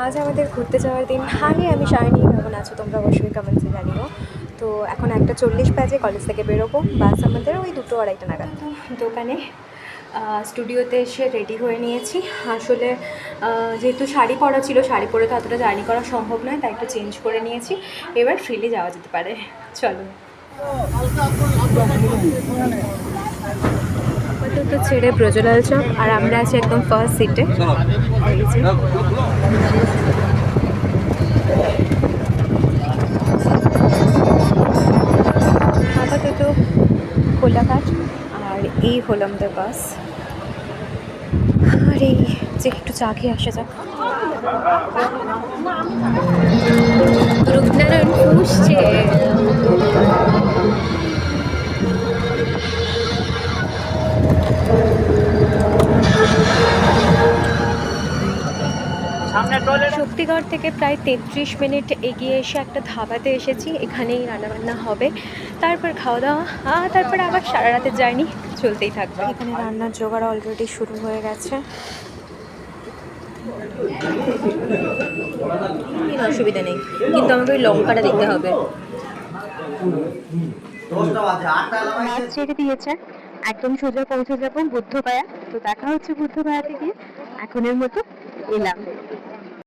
আজ আমাদের ঘুরতে যাওয়ার দিন। আগে আমি সায়নী, কেমন আছো তোমরা অবশ্যই কমেন্টসে জানিও। তো এখন 1:40 বাজে, কলেজ থেকে বেরোবো। বাস আমাদের ওই 2-2:30 নাগাদ। দোকানে স্টুডিওতে এসে রেডি হয়ে নিয়েছি। আসলে যেহেতু শাড়ি পরা ছিল, শাড়ি পরে তো অতটা জার্নি করা সম্ভব নয়, তাই একটু চেঞ্জ করে নিয়েছি। এবার ফ্রিলি যাওয়া যেতে পারে, চলো। আপাতত ছেড়ে ব্রজলাল চক, আর আমরা আছি একদম ফার্স্ট সিটে। আপাতত কোলাঘাট, আর এই হলো আমাদের বাস। আর এই যে একটু চা খেয়ে আসা যাক। রূপনারায়ণ ফুসছে। শক্তিগড় থেকে প্রায় 33 মিনিট এগিয়ে এসে একটা ধাবাতে এসেছি। এখানেই রান্নাবান্না হবে, তারপর খাওয়া দাওয়া, তারপর আবার সারা রাতের জার্নি চলতেই থাকবে। এখানে রান্নার জোগাড় অলরেডি শুরু হয়ে গেছে। অসুবিধা নেই, কিন্তু আমাকে ওই লঙ্কাটা দিতে হবে। বাস ছেড়ে দিয়েছে, একদম সোজা পৌঁছে যাবো বুদ্ধগয়া। তো দেখা হচ্ছে বুদ্ধগয়াতে গিয়ে। এখনের মতো এলাম।